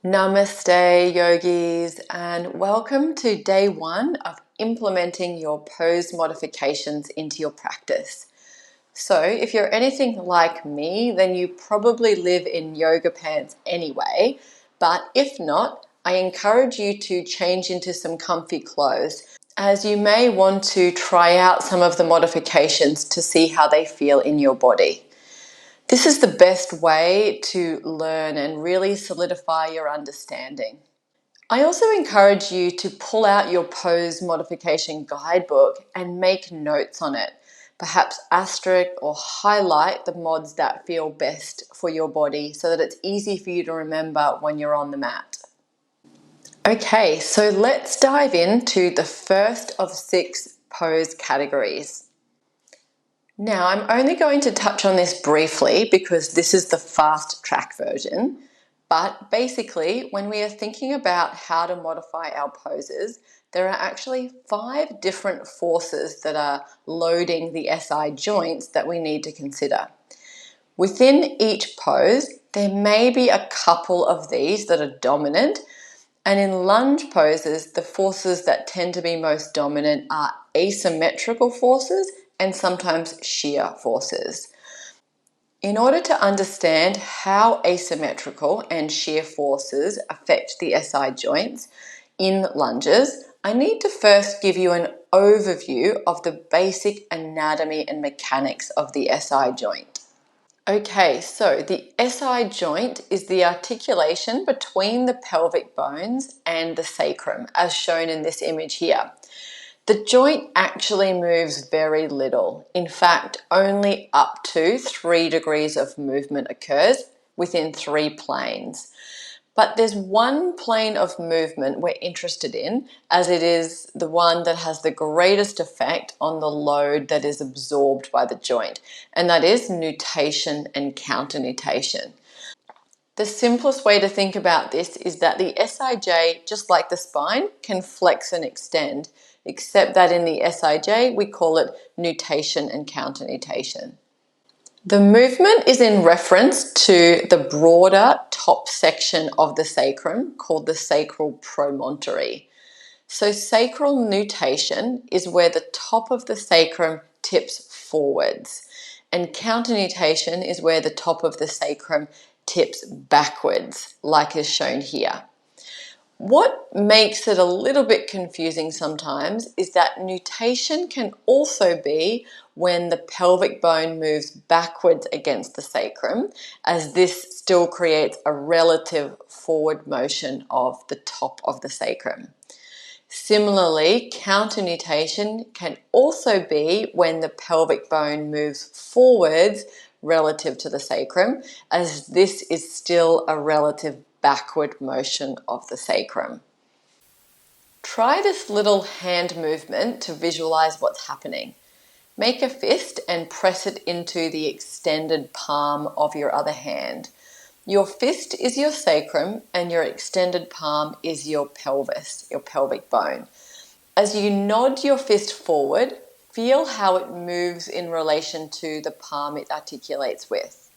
Namaste, yogis, and welcome to day one of implementing your pose modifications into your practice. So, if you're anything like me, then you probably live in yoga pants anyway, but if not, I encourage you to change into some comfy clothes, as you may want to try out some of the modifications to see how they feel in your body. This is the best way to learn and really solidify your understanding. I also encourage you to pull out your pose modification guidebook and make notes on it. Perhaps asterisk or highlight the mods that feel best for your body so that it's easy for you to remember when you're on the mat. Okay, so let's dive into the first of 6 pose categories. Now, I'm only going to touch on this briefly because this is the fast track version. But basically, when we are thinking about how to modify our poses, there are actually 5 different forces that are loading the SI joints that we need to consider. Within each pose, there may be a couple of these that are dominant. And in lunge poses, the forces that tend to be most dominant are asymmetrical forces and sometimes shear forces. In order to understand how asymmetrical and shear forces affect the SI joints in lunges, I need to first give you an overview of the basic anatomy and mechanics of the SI joint. Okay, so the SI joint is the articulation between the pelvic bones and the sacrum, as shown in this image here. The joint actually moves very little. In fact, only up to 3 degrees of movement occurs within 3 planes. But there's one plane of movement we're interested in, as it is the one that has the greatest effect on the load that is absorbed by the joint, and that is nutation and counternutation. The simplest way to think about this is that the SIJ, just like the spine, can flex and extend, except that in the SIJ we call it nutation and counternutation. The movement is in reference to the broader top section of the sacrum called the sacral promontory. So sacral nutation is where the top of the sacrum tips forwards, and counternutation is where the top of the sacrum tips backwards, like is shown here. What makes it a little bit confusing sometimes is that nutation can also be when the pelvic bone moves backwards against the sacrum, as this still creates a relative forward motion of the top of the sacrum. Similarly, counternutation can also be when the pelvic bone moves forwards relative to the sacrum, as this is still a relative backward motion of the sacrum. Try this little hand movement to visualize what's happening. Make a fist and press it into the extended palm of your other hand. Your fist is your sacrum and your extended palm is your pelvis, your pelvic bone. As you nod your fist forward, feel how it moves in relation to the palm it articulates with.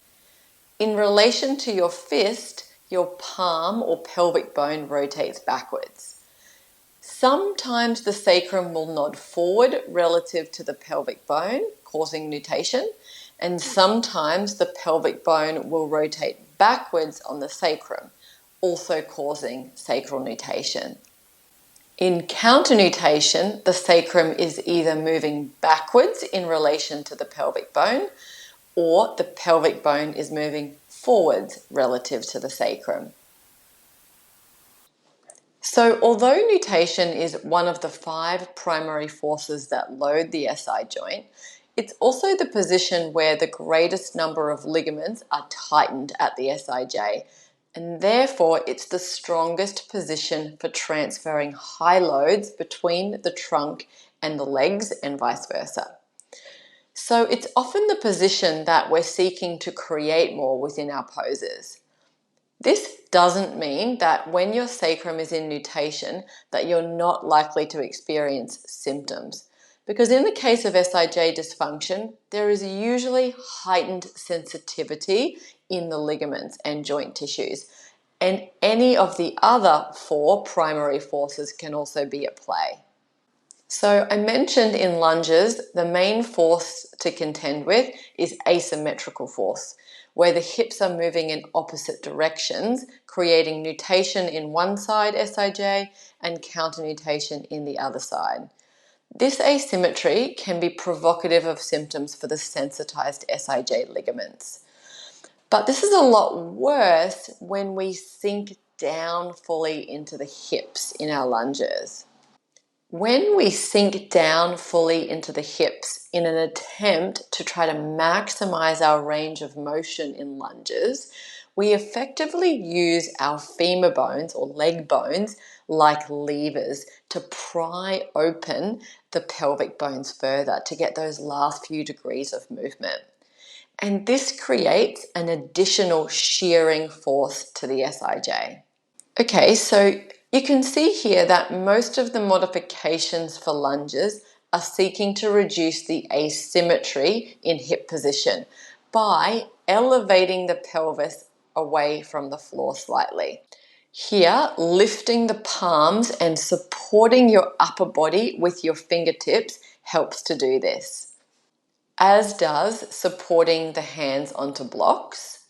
In relation to your fist, your palm or pelvic bone rotates backwards. Sometimes the sacrum will nod forward relative to the pelvic bone, causing nutation, and sometimes the pelvic bone will rotate backwards on the sacrum, also causing sacral nutation. In counternutation, the sacrum is either moving backwards in relation to the pelvic bone, or the pelvic bone is moving forwards relative to the sacrum. So although nutation is one of the 5 primary forces that load the SI joint, it's also the position where the greatest number of ligaments are tightened at the SIJ, and therefore it's the strongest position for transferring high loads between the trunk and the legs and vice versa. So it's often the position that we're seeking to create more within our poses. This doesn't mean that when your sacrum is in nutation that you're not likely to experience symptoms, because in the case of SIJ dysfunction, there is usually heightened sensitivity in the ligaments and joint tissues, and any of the other 4 primary forces can also be at play. So I mentioned in lunges, the main force to contend with is asymmetrical force, where the hips are moving in opposite directions, creating nutation in one side SIJ and counternutation in the other side. This asymmetry can be provocative of symptoms for the sensitized SIJ ligaments. But this is a lot worse when we sink down fully into the hips in our lunges. When we sink down fully into the hips in an attempt to try to maximize our range of motion in lunges, we effectively use our femur bones or leg bones like levers to pry open the pelvic bones further to get those last few degrees of movement. And this creates an additional shearing force to the SIJ. Okay, so you can see here that most of the modifications for lunges are seeking to reduce the asymmetry in hip position by elevating the pelvis away from the floor slightly. Here, lifting the palms and supporting your upper body with your fingertips helps to do this, as does supporting the hands onto blocks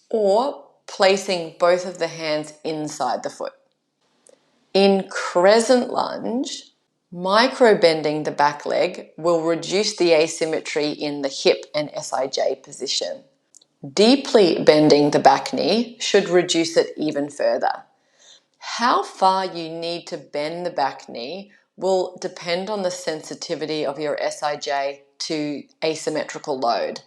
or placing both of the hands inside the foot. In crescent lunge, micro-bending the back leg will reduce the asymmetry in the hip and SIJ position. Deeply bending the back knee should reduce it even further. How far you need to bend the back knee will depend on the sensitivity of your SIJ to asymmetrical load.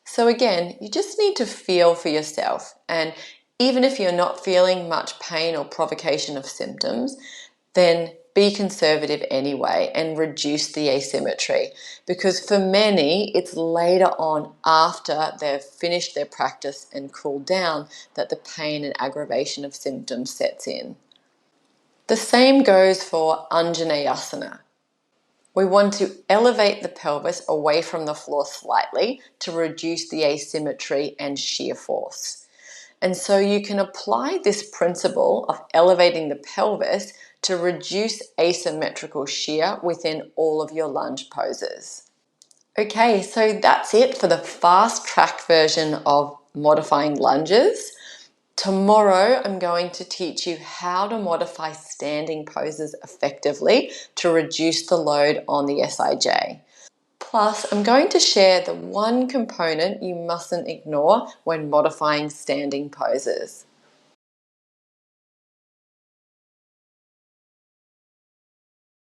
So again, you just need to feel for yourself, and even if you're not feeling much pain or provocation of symptoms, then be conservative anyway and reduce the asymmetry, because for many it's later on after they've finished their practice and cooled down that the pain and aggravation of symptoms sets in. The same goes for Anjaneyasana. We want to elevate the pelvis away from the floor slightly to reduce the asymmetry and shear force. And so you can apply this principle of elevating the pelvis to reduce asymmetrical shear within all of your lunge poses. Okay, so that's it for the fast track version of modifying lunges. Tomorrow, I'm going to teach you how to modify standing poses effectively to reduce the load on the SIJ. Plus, I'm going to share the one component you mustn't ignore when modifying standing poses.